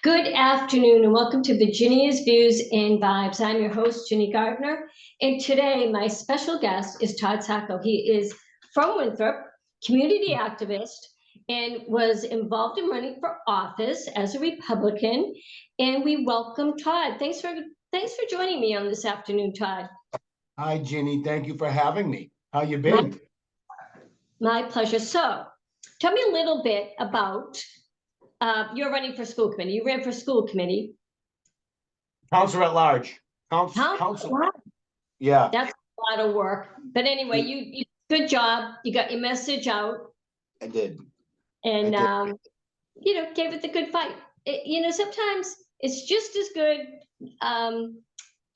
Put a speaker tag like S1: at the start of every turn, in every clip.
S1: Good afternoon and welcome to Virginia's Views and Vibes. I'm your host, Ginny Gardner, and today my special guest is Todd Sacco. He is from Winthrop, community activist, and was involved in running for office as a Republican. And we welcome Todd. Thanks for joining me on this afternoon, Todd.
S2: Hi, Ginny. Thank you for having me. How you
S1: My
S2: been?
S1: pleasure. So, tell me a little bit about you're running for school committee. You ran for school committee.
S2: Counselor at large. Council. Yeah.
S1: That's a lot of work. But anyway, you good job. You got your message out.
S2: I did.
S1: And gave it the good fight. Sometimes it's just as good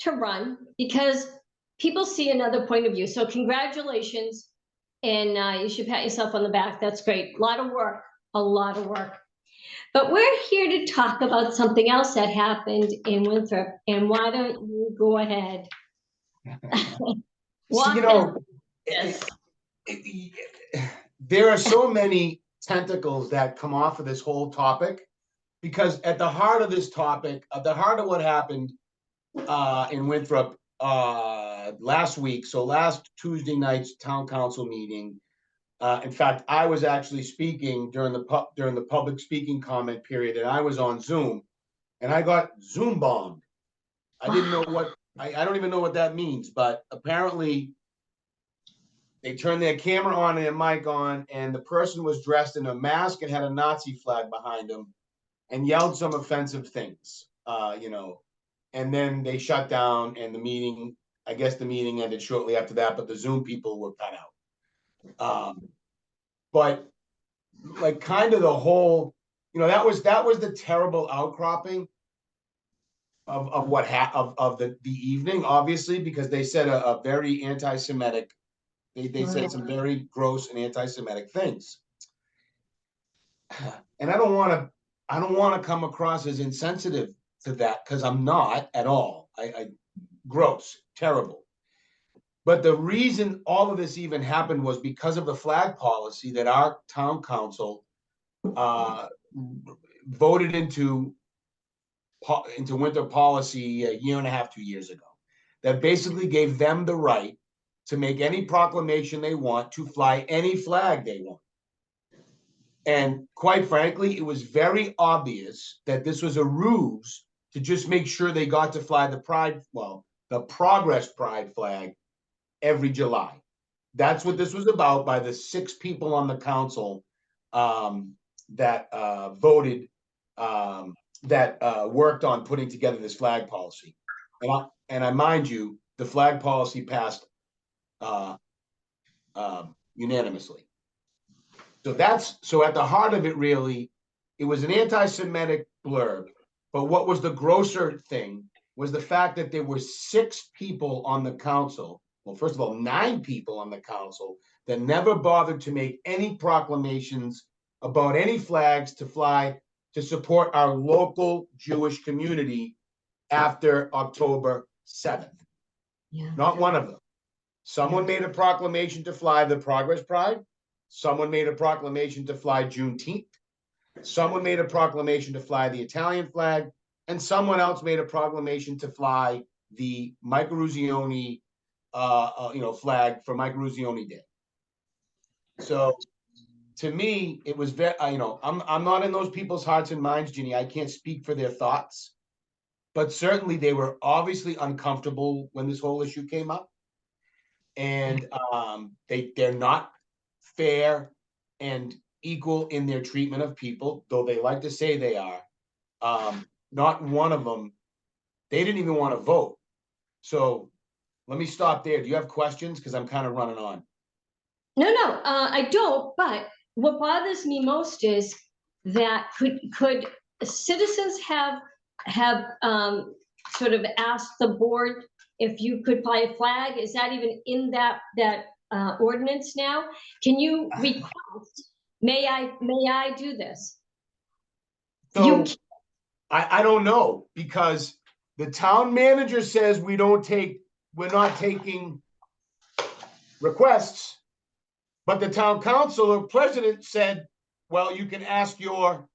S1: to run because people see another point of view. So congratulations. And you should pat yourself on the back. That's great. A lot of work. A lot of work. But we're here to talk about something else that happened in Winthrop. And why don't you go ahead?
S2: There are so many tentacles that come off of this whole topic, because at the heart of this topic, at the heart of what happened in Winthrop last week, so last Tuesday night's town council meeting, in fact, I was actually speaking during the public speaking comment period, and I was on Zoom, and I got Zoom bombed. I didn't know what I don't even know what that means, but apparently they turned their camera on and their mic on, and the person was dressed in a mask and had a Nazi flag behind him, and yelled some offensive things, and then they shut down, and the meeting. I guess the meeting ended shortly after that, but the Zoom people were cut out. But like kind of the whole, that was the terrible outcropping of what of the evening, obviously, because they said a very anti-Semitic, they said some very gross and anti-Semitic things. And I don't want to come across as insensitive to that, because I'm not at all. I gross, terrible. But the reason all of this even happened was because of the flag policy that our town council voted into Winthrop policy a year and a half, 2 years ago, that basically gave them the right to make any proclamation they want, to fly any flag they want. And quite frankly, it was very obvious that this was a ruse to just make sure they got to fly the Progress Pride flag every July. That's what this was about, by the 6 people on the council that voted, that worked on putting together this flag policy. And I mind you, the flag policy passed unanimously. So at the heart of it, really, it was an anti-Semitic blurb. But what was the grosser thing was the fact that there were 6 people on the council. Well, first of all, 9 people on the council that never bothered to make any proclamations about any flags to fly to support our local Jewish community after October 7th. Yeah. Not one of them. Someone made a proclamation to fly the Progress Pride. Someone made a proclamation to fly Juneteenth. Someone made a proclamation to fly the Italian flag. And someone else made a proclamation to fly the Mike Ruzioni flag for Mike Ruzioni Day. So to me, it was very, I'm not in those people's hearts and minds, Ginny. I can't speak for their thoughts, but certainly they were obviously uncomfortable when this whole issue came up. And they're not fair and equal in their treatment of people, though they like to say they are. Not one of them, they didn't even want to vote. So let me stop there. Do you have questions? Because I'm kind of running on.
S1: No, I don't. But what bothers me most is that could citizens have sort of asked the board if you could fly a flag? Is that even in that ordinance now? Can you request? May I do this?
S2: So I don't know, because the town manager says we're not taking requests, but the town council or president said, well, you can ask your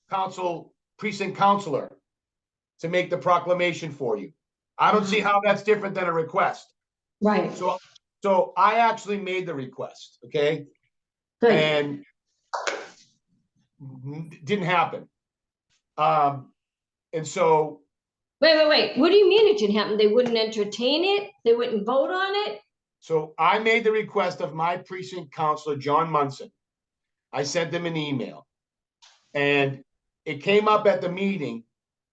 S2: council precinct counselor to make the proclamation for you. I don't see how that's different than a request.
S1: Right.
S2: So I actually made the request, okay?
S1: Good.
S2: And didn't happen. And so.
S1: Wait. What do you mean it didn't happen? They wouldn't entertain it? They wouldn't vote on it?
S2: So I made the request of my precinct counselor, John Munson. I sent them an email. And it came up at the meeting,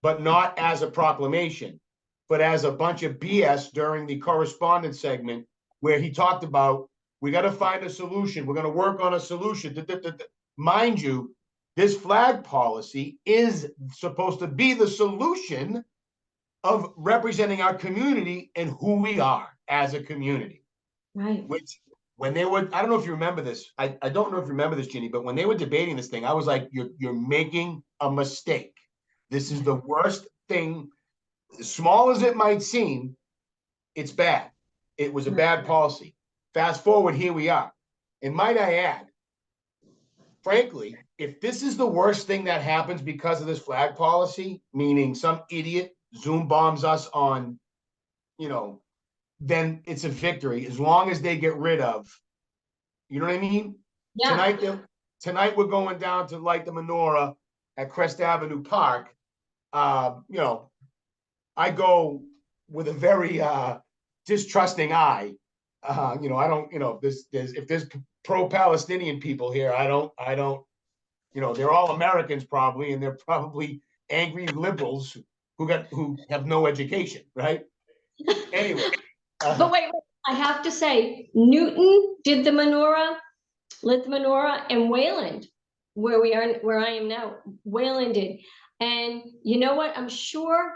S2: but not as a proclamation, but as a bunch of BS during the correspondence segment where he talked about, we got to find a solution. We're going to work on a solution. Mind you, this flag policy is supposed to be the solution of representing our community and who we are as a community.
S1: Right.
S2: Which, when they were, I don't know if you remember this. I don't know if you remember this, Ginny, but when they were debating this thing, I was like, you're making a mistake. This is the worst thing. As small as it might seem, it's bad. It was a bad policy. Fast forward, here we are. And might I add, frankly, if this is the worst thing that happens because of this flag policy, meaning some idiot Zoom bombs us on, then it's a victory as long as they get rid of, you know what I mean?
S1: Yeah.
S2: Tonight we're going down to light the menorah at Crest Avenue Park. I go with a very distrusting eye. I don't, if there's pro-Palestinian people here, I don't, they're all Americans probably, and they're probably angry liberals who have no education, right? Anyway.
S1: But wait, I have to say, Newton did the menorah, lit the menorah, and Wayland, where I am now, Wayland did. And you know what? I'm sure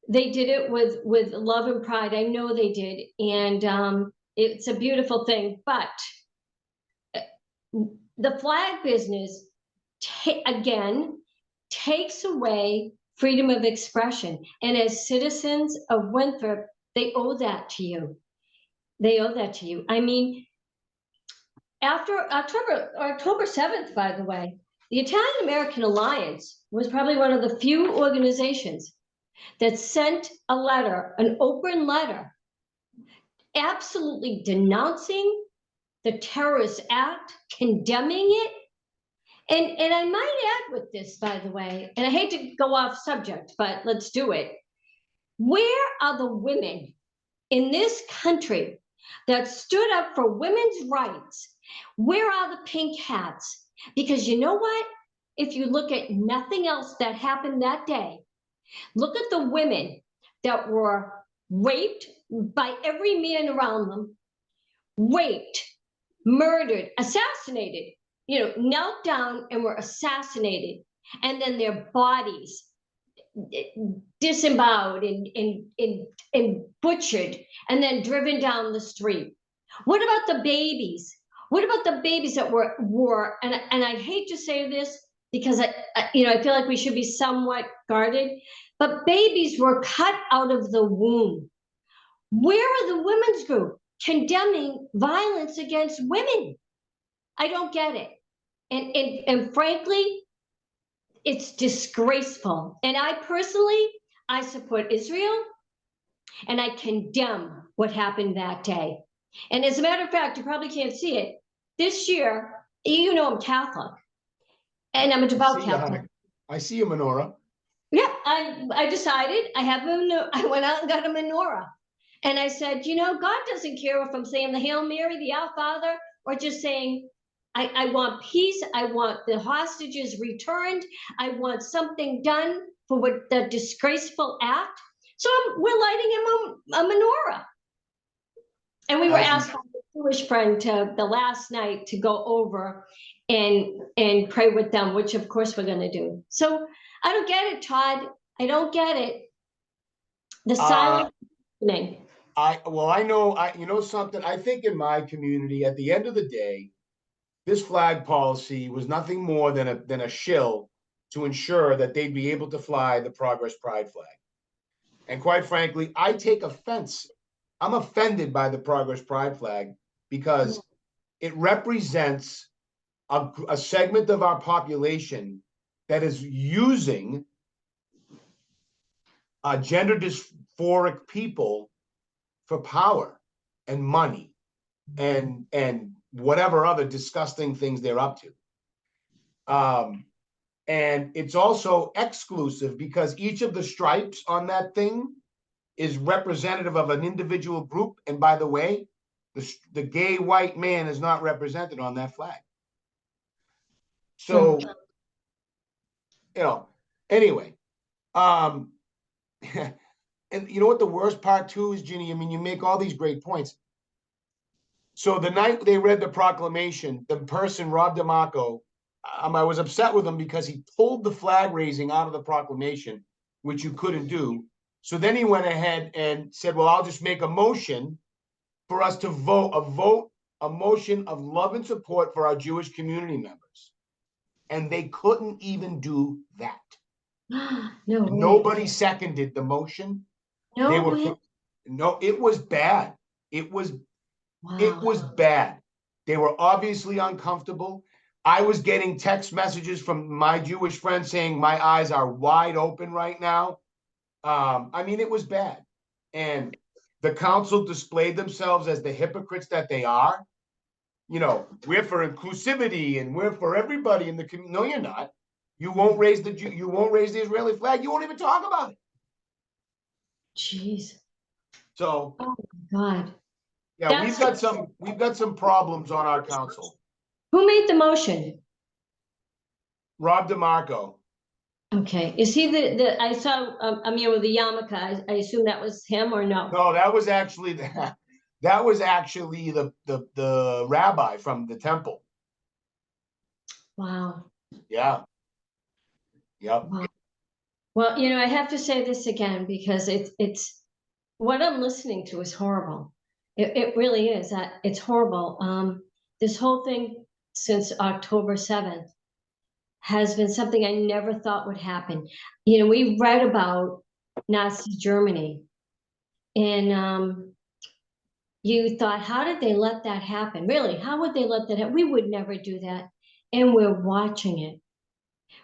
S1: they did it with love and pride. I know they did. And it's a beautiful thing. But the flag business, again, takes away freedom of expression. And as citizens of Winthrop, they owe that to you. They owe that to you. I mean, after October 7th, by the way, the Italian American Alliance was probably one of the few organizations that sent a letter, an open letter, absolutely denouncing the terrorist act, condemning it. And I might add with this, by the way, and I hate to go off subject, but let's do it. Where are the women in this country that stood up for women's rights? Where are the pink hats? Because you know what? If you look at nothing else that happened that day, look at the women that were raped by every man around them, raped, murdered, assassinated, knelt down and were assassinated. And then their bodies disemboweled and butchered and then driven down the street. What about the babies? What about the babies that were and I hate to say this because I feel like we should be somewhat guarded, but babies were cut out of the womb. Where are the women's group condemning violence against women? I don't get it. And frankly, it's disgraceful. And I personally, I support Israel and I condemn what happened that day. And as a matter of fact, you probably can't see it. This year, I'm Catholic and I'm a devout Catholic.
S2: I see a menorah.
S1: Yeah, I decided I went out and got a menorah. And I said, God doesn't care if I'm saying the Hail Mary, the Our Father, or just saying, I want peace. I want the hostages returned. I want something done for what the disgraceful act. So we're lighting him a menorah. And we were asked by a Jewish friend the last night to go over and pray with them, which of course we're going to do. So I don't get it, Todd. I don't get it. The silent listening.
S2: I know something. I think in my community, at the end of the day, this flag policy was nothing more than a shill to ensure that they'd be able to fly the Progress Pride flag. And quite frankly, I take offense. I'm offended by the Progress Pride flag because it represents a segment of our population that is using gender dysphoric people for power and money and whatever other disgusting things they're up to. And it's also exclusive because each of the stripes on that thing is representative of an individual group. And by the way, the gay white man is not represented on that flag. So, anyway, and you know what the worst part too is, Ginny? I mean, you make all these great points. So the night they read the proclamation, the person, Rob DeMarco, I was upset with him because he pulled the flag raising out of the proclamation, which you couldn't do. So then he went ahead and said, well, I'll just make a motion for us to vote a motion of love and support for our Jewish community members. And they couldn't even do that.
S1: No way.
S2: Nobody seconded the motion.
S1: No way.
S2: No, it was bad. It was bad. They were obviously uncomfortable. I was getting text messages from my Jewish friends saying my eyes are wide open right now. I mean, it was bad. And the council displayed themselves as the hypocrites that they are. You know, we're for inclusivity and we're for everybody in the community. No, you're not. You won't raise the Israeli flag. You won't even talk about it.
S1: Jeez.
S2: So,
S1: oh my God.
S2: Yeah, we've got some problems on our council.
S1: Who made the motion?
S2: Rob DeMarco.
S1: Okay, is he the I saw Amir with the yarmulke. I assume that was him or no?
S2: No, that was actually the rabbi from the temple.
S1: Wow.
S2: Yeah. Yep.
S1: Wow. Well, you know, I have to say this again because it's what I'm listening to is horrible. It really is. It's horrible. This whole thing since October 7th has been something I never thought would happen. You know, we read about Nazi Germany, and you thought, how did they let that happen? Really, how would they let that happen? We would never do that. And we're watching it.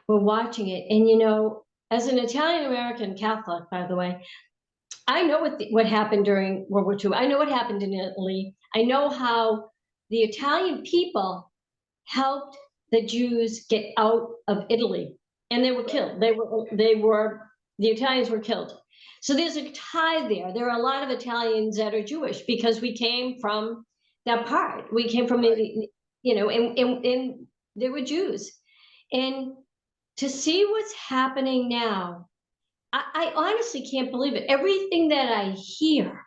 S1: We're watching it. And, you know, as an Italian-American Catholic, by the way, I know what happened during World War II. I know what happened in Italy. I know how the Italian people helped the Jews get out of Italy, and they were killed. The Italians were killed. So there's a tie there. There are a lot of Italians that are Jewish because we came from that part. We came from, you know, and they were Jews. And to see what's happening now, I honestly can't believe it. Everything that I hear,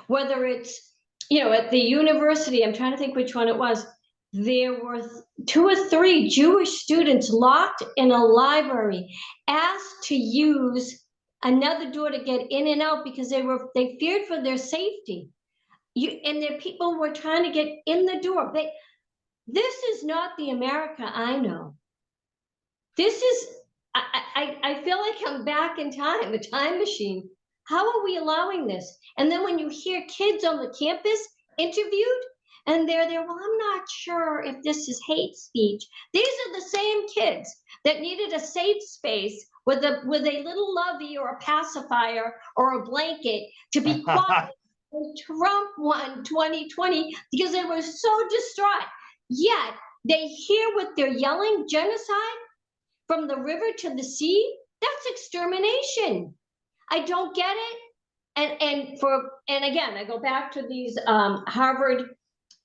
S1: whether it's, you know, at the university, I'm trying to think which one it was, there were 2 or 3 Jewish students locked in a library, asked to use another door to get in and out because they feared for their safety. And their people were trying to get in the door. This is not the America I know. This is, I feel like I'm back in time, a time machine. How are we allowing this? And then when you hear kids on the campus interviewed, and they're there, well, I'm not sure if this is hate speech. These are the same kids that needed a safe space with a little lovey or a pacifier or a blanket to be quiet when Trump won 2020 because they were so distraught. Yet they hear what they're yelling, genocide from the river to the sea. That's extermination. I don't get it. And again, I go back to these Harvard,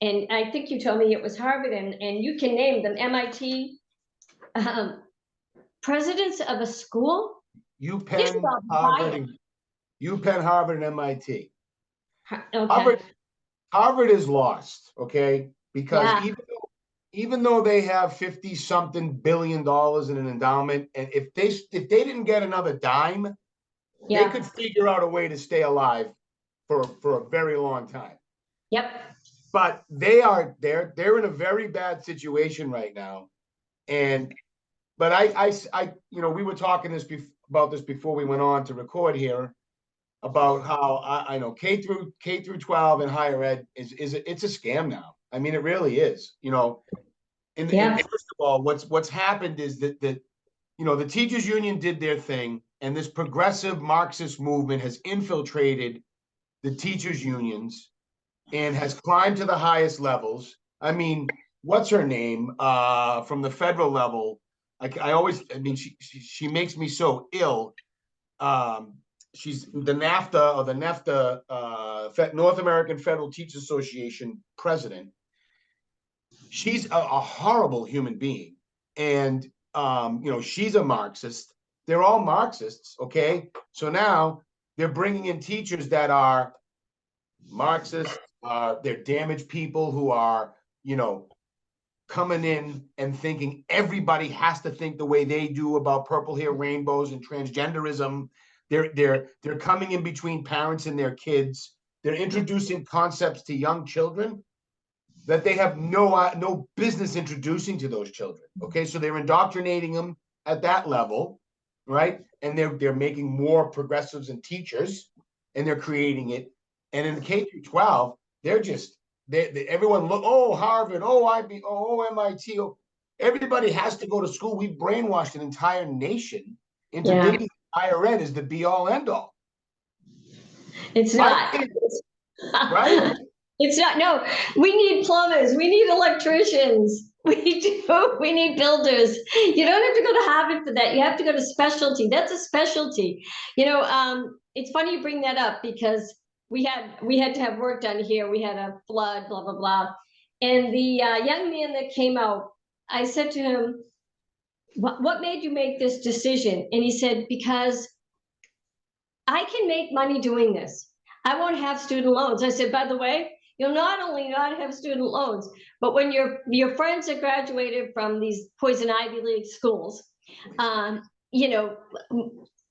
S1: and I think you told me it was Harvard, and you can name them, MIT, presidents of a school.
S2: UPenn, Harvard, and MIT.
S1: Okay.
S2: Harvard is lost, okay? Because even though they have $50-something billion in an endowment, and if they didn't get another dime, they could figure out a way to stay alive for a very long time.
S1: Yep.
S2: But they're in a very bad situation right now. But I you know, we were talking about this before we went on to record here about how I know K through 12 and higher ed it's a scam now. I mean, it really is, you know. And first of all, what's happened is that you know, the teachers union did their thing, and this progressive Marxist movement has infiltrated the teachers' unions and has climbed to the highest levels. I mean, what's her name from the federal level? I mean, she makes me so ill. She's the NAFTA or the NEFTA, North American Federal Teachers Association president. She's a horrible human being, and she's a Marxist. They're all Marxists, okay? So now they're bringing in teachers that are Marxists. They're damaged people who are, coming in and thinking everybody has to think the way they do about purple hair rainbows and transgenderism. They're coming in between parents and their kids. They're introducing concepts to young children that they have no business introducing to those children. Okay, so they're indoctrinating them at that level, right? And they're making more progressives and teachers, and they're creating it. And in K through 12, they're just everyone look, oh, Harvard, oh, IB, oh, MIT, oh, everybody has to go to school. We've brainwashed an entire nation into thinking higher ed is the be all end all.
S1: It's not.
S2: Right?
S1: It's not. No, we need plumbers. We need electricians. We do. We need builders. You don't have to go to Harvard for that. You have to go to specialty. That's a specialty. It's funny you bring that up because we had to have work done here. We had a flood, blah, blah, blah. And the young man that came out, I said to him, what made you make this decision? And he said, because I can make money doing this. I won't have student loans. I said, by the way, you'll not only not have student loans, but when your friends that graduated from these poison Ivy League schools,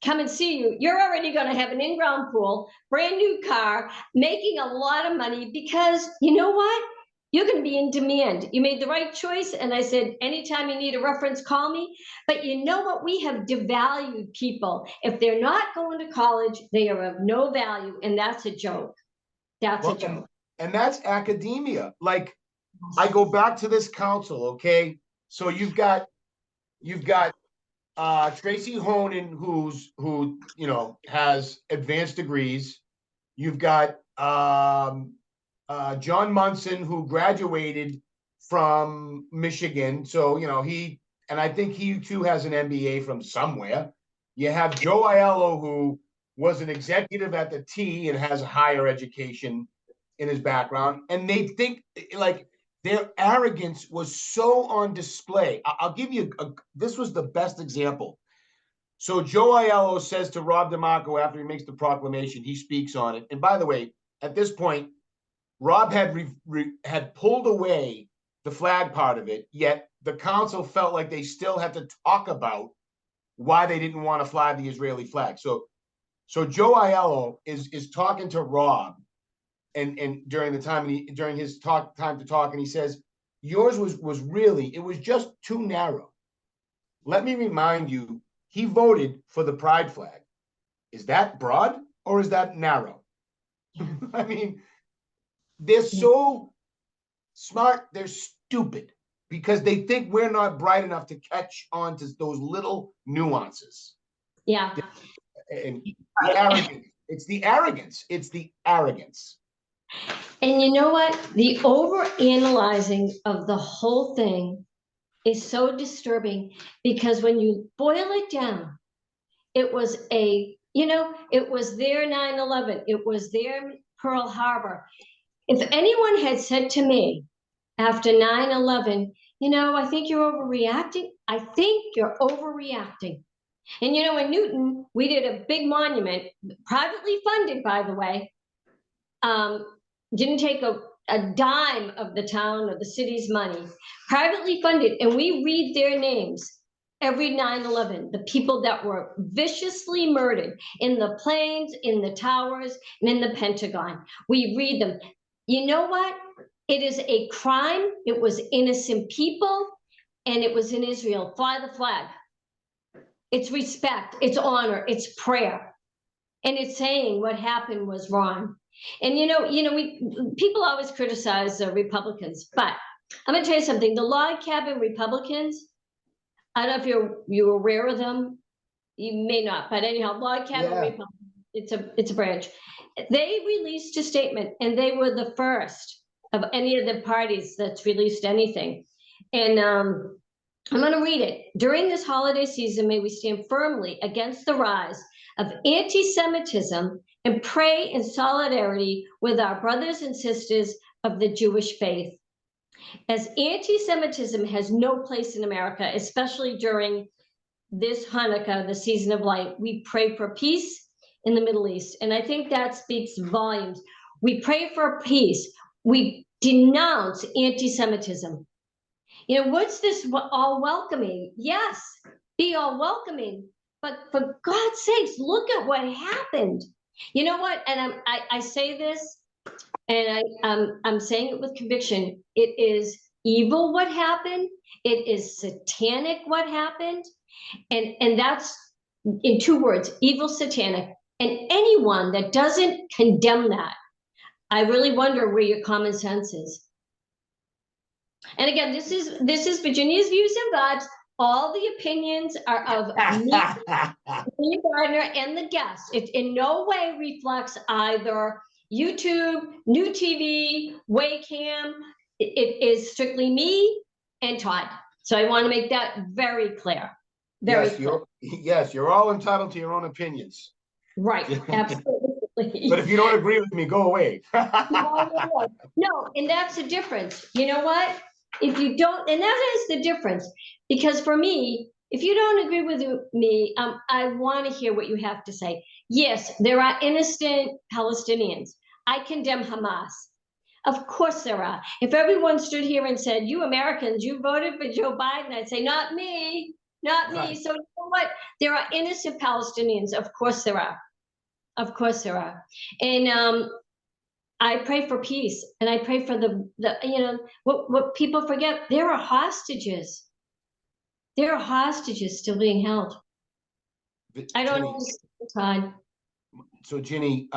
S1: come and see you, you're already going to have an in-ground pool, brand new car, making a lot of money because you know what? You're going to be in demand. You made the right choice. And I said, anytime you need a reference, call me. But you know what? We have devalued people. If they're not going to college, they are of no value. And that's a joke. That's a joke.
S2: And that's academia. Like, I go back to this council, okay? So you've got Tracy Honan, who has advanced degrees. You've got John Munson, who graduated from Michigan. So, and I think he too has an MBA from somewhere. You have Joe Aiello, who was an executive at the T and has a higher education in his background. And they think like their arrogance was so on display. I'll give you, this was the best example. So Joe Aiello says to Rob DeMarco after he makes the proclamation, he speaks on it. And by the way, at this point, Rob had pulled away the flag part of it, yet the council felt like they still had to talk about why they didn't want to fly the Israeli flag. So Joe Aiello is talking to Rob, and during his time to talk, and he says, yours was really, it was just too narrow. Let me remind you, he voted for the pride flag. Is that broad or is that narrow? I mean, they're so smart, they're stupid because they think we're not bright enough to catch on to those little nuances.
S1: Yeah.
S2: And the arrogance. It's the arrogance. It's the arrogance.
S1: And you know what? The overanalyzing of the whole thing is so disturbing because when you boil it down, it was it was their 9/11. It was their Pearl Harbor. If anyone had said to me after 9/11, I think you're overreacting. I think you're overreacting. And in Newton, we did a big monument, privately funded, by the way. Didn't take a dime of the town or the city's money, privately funded. And we read their names every 9/11, the people that were viciously murdered in the planes, in the towers, and in the Pentagon. We read them. You know what? It is a crime. It was innocent people, and it was in Israel. Fly the flag. It's respect, it's honor, it's prayer. And it's saying what happened was wrong. And people always criticize Republicans, but I'm going to tell you something. The log cabin Republicans, I don't know if you're aware of them. You may not, but anyhow, Log Cabin
S2: Yeah.
S1: Republic, it's a branch. They released a statement, and they were the first of any of the parties that's released anything. And I'm going to read it. During this holiday season, may we stand firmly against the rise of anti-Semitism and pray in solidarity with our brothers and sisters of the Jewish faith. As anti-Semitism has no place in America, especially during this Hanukkah, the season of light, we pray for peace in the Middle East. And I think that speaks volumes. We pray for peace. We denounce anti-Semitism. You know, what's this all welcoming? Yes, be all welcoming. But for God's sakes, look at what happened. You know what? And I say this, and I'm saying it with conviction. It is evil what happened. It is satanic what happened. And that's in 2 words, evil, satanic. And anyone that doesn't condemn that, I really wonder where your common sense is. And again, this is Virginia's views and vibes. All the opinions are of me, Virginia Gardner, and the guests. It in no way reflects either YouTube, New TV, Waycam. It is strictly me and Todd. So I want to make that very clear. Very clear.
S2: Yes, you're all entitled to your own opinions.
S1: Right, absolutely.
S2: But if you don't agree with me, go away.
S1: No, and that's the difference. You know what? If you don't, and that is the difference. Because for me, if you don't agree with me, I want to hear what you have to say. Yes, there are innocent Palestinians. I condemn Hamas. Of course there are. If everyone stood here and said, you Americans, you voted for Joe Biden, I'd say, not me, not me.
S2: Right.
S1: So you know what? There are innocent Palestinians. Of course there are. Of course there are. And I pray for peace, and I pray for the you know, what people forget, there are hostages. There are hostages still being held. I don't understand, Todd.
S2: So Ginny,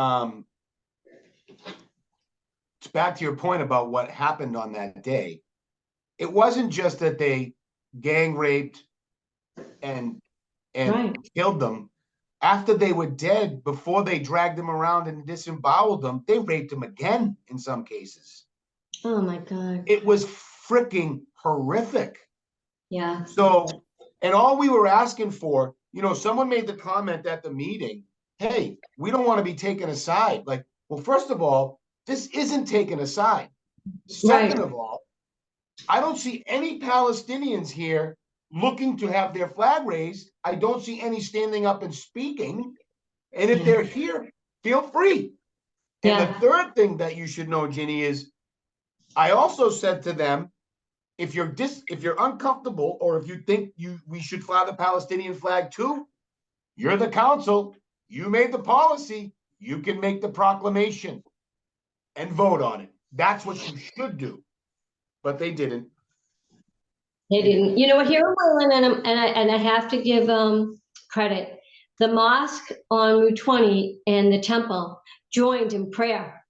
S2: it's back to your point about what happened on that day. It wasn't just that they gang raped and
S1: Right.
S2: killed them. After they were dead, before they dragged them around and disemboweled them, they raped them again in some cases.
S1: Oh my God.
S2: It was freaking horrific.
S1: Yeah.
S2: So, and all we were asking for, you know, someone made the comment at the meeting, hey, we don't want to be taken aside. Like, well, first of all, this isn't taken aside. Second of all, I don't see any Palestinians here looking to have their flag raised. I don't see any standing up and speaking. And if they're here, feel free. And the third thing that you should know, Ginny, is I also said to them, if you're uncomfortable, or if you think we should fly the Palestinian flag too, you're the council, you made the policy, you can make the proclamation and vote on it. That's what you should do. But they didn't.
S1: They didn't. You know what? Here in Wayland, and I have to give credit. The mosque on Route 20 and the temple joined in prayer.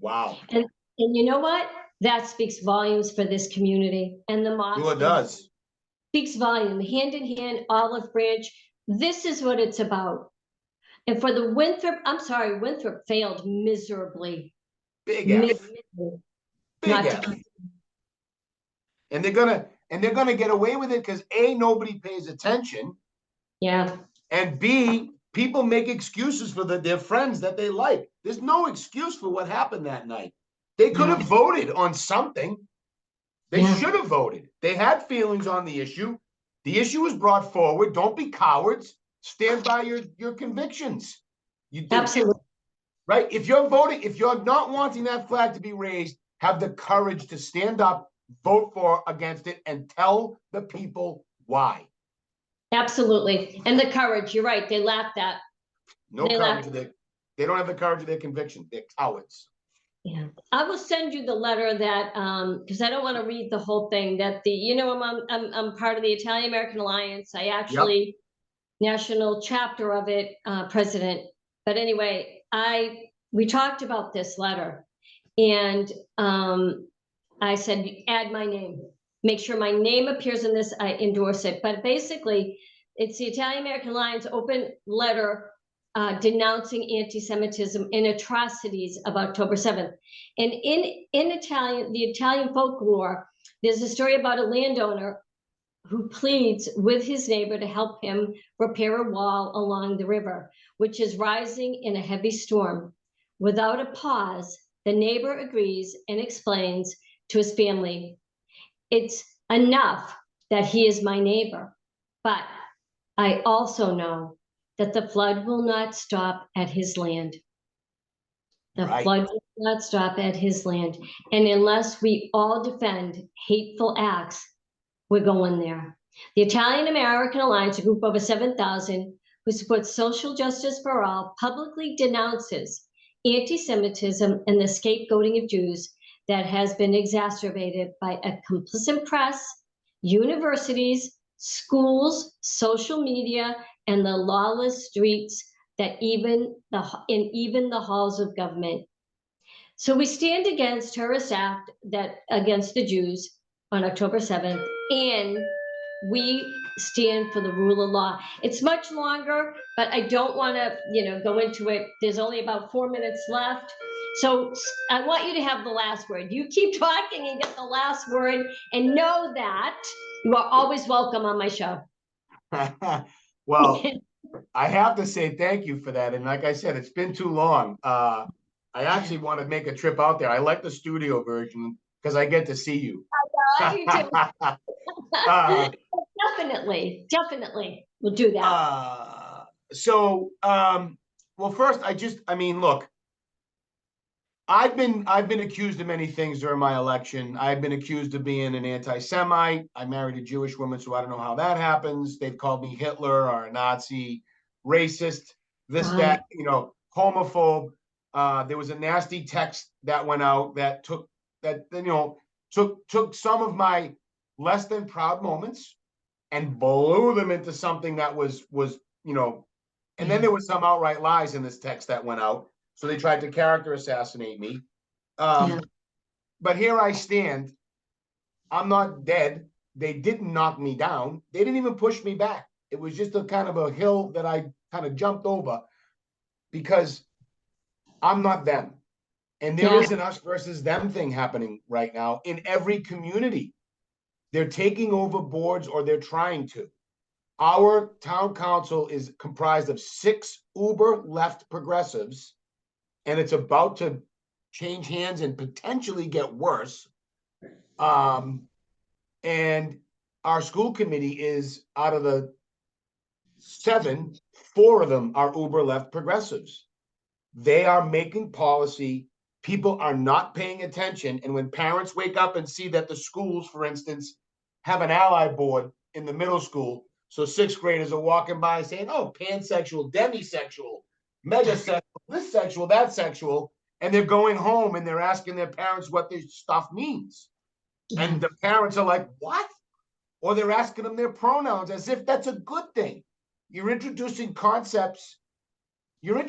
S2: Wow.
S1: And you know what? That speaks volumes for this community. And the mosque
S2: Well, it does.
S1: Speaks volume. Hand in hand, olive branch. This is what it's about. And for the Winthrop, I'm sorry, Winthrop failed miserably.
S2: Big F. Big F. And they're gonna get away with it because A, nobody pays attention.
S1: Yeah.
S2: And B, people make excuses for their friends that they like. There's no excuse for what happened that night. They could have voted on something. They should have voted. They had feelings on the issue. The issue was brought forward. Don't be cowards. Stand by your convictions.
S1: Absolutely.
S2: Right? If you're voting, if you're not wanting that flag to be raised, have the courage to stand up, vote for against it, and tell the people why.
S1: Absolutely. And the courage, you're right. They lack that.
S2: No courage. They don't have the courage of their conviction. They're cowards.
S1: Yeah, I will send you the letter that because I don't want to read the whole thing. That I'm part of the Italian American Alliance. I actually national chapter of it, president. But anyway, we talked about this letter, and I said add my name, make sure my name appears in this. I endorse it. But basically, It's the Italian American Alliance open letter denouncing anti-Semitism and atrocities of October 7th. And in Italian, the Italian folklore, there's a story about a landowner who pleads with his neighbor to help him repair a wall along the river, which is rising in a heavy storm. Without a pause, the neighbor agrees and explains to his family, it's enough that he is my neighbor, but I also know that the flood will not stop at his land. The
S2: Right.
S1: flood will not stop at his land. And unless we all defend hateful acts, we're going there. The Italian American Alliance, a group of over 7,000 who supports social justice for all, publicly denounces anti-Semitism and the scapegoating of Jews that has been exacerbated by a complicit press, universities, schools, social media, and the lawless streets that even the halls of government. So we stand against terrorist act that against the Jews on October 7th, and we stand for the rule of law. It's much longer, but I don't want to, go into it. There's only about 4 minutes left. So I want you to have the last word. You keep talking and get the last word, and know that you are always welcome on my show.
S2: Well, I have to say thank you for that. And like I said, it's been too long. I actually want to make a trip out there. I like the studio version because I get to see you.
S1: I do too. Definitely. We'll do that.
S2: Well, first, look, I've been accused of many things during my election. I've been accused of being an anti-Semite. I married a Jewish woman, so I don't know how that happens. They've called me Hitler or a Nazi, racist, that, homophobe. There was a nasty text that went out that took some of my less than proud moments and blew them into something that was, and then there was some outright lies in this text that went out. So they tried to character assassinate me. But here I stand. I'm not dead. They didn't knock me down. They didn't even push me back. It was just a kind of a hill that I kind of jumped over because I'm not them. And there is an us versus them thing happening right now in every community. They're taking over boards, or they're trying to. Our town council is comprised of 6 uber left progressives, and it's about to change hands and potentially get worse. And our school committee is, out of the 7, 4 of them are uber left progressives. They are making policy. People are not paying attention. And when parents wake up and see that the schools, for instance, have an ally board in the middle school, so 6th graders are walking by saying, oh, pansexual, demisexual, megasexual, this sexual, that sexual, and they're going home and they're asking their parents what this stuff means. And the parents are like, what? Or they're asking them their pronouns as if that's a good thing. You're introducing concepts. You're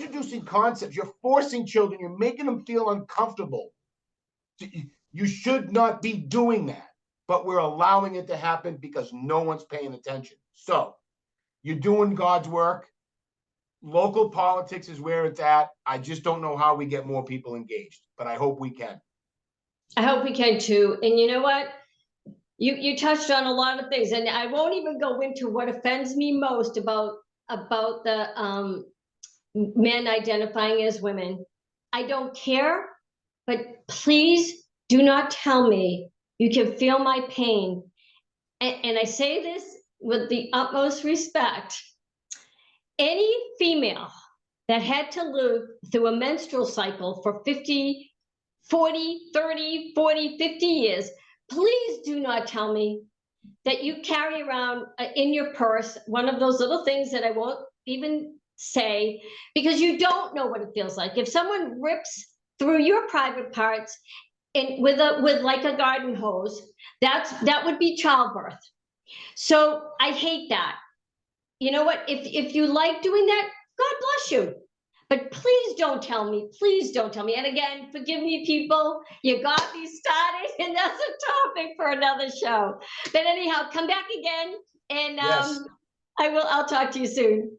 S2: forcing children. You're making them feel uncomfortable. You should not be doing that. But we're allowing it to happen because no one's paying attention. So you're doing God's work. Local politics is where it's at. I just don't know how we get more people engaged, but I hope we can.
S1: I hope we can too. And you know what? You touched on a lot of things, and I won't even go into what offends me most about the men identifying as women. I don't care, but please do not tell me you can feel my pain. And I say this with the utmost respect. Any female that had to live through a menstrual cycle for 50, 40, 30, 40, 50 years, please do not tell me that you carry around in your purse one of those little things that I won't even say, because you don't know what it feels like. If someone rips through your private parts and with like a garden hose, that would be childbirth. So I hate that. You know what? If you like doing that, God bless you. But please don't tell me. Please don't tell me. And again, forgive me, people. You got me started, and that's a topic for another show. But anyhow, come back again. And
S2: yes.
S1: I will. I'll talk to you soon.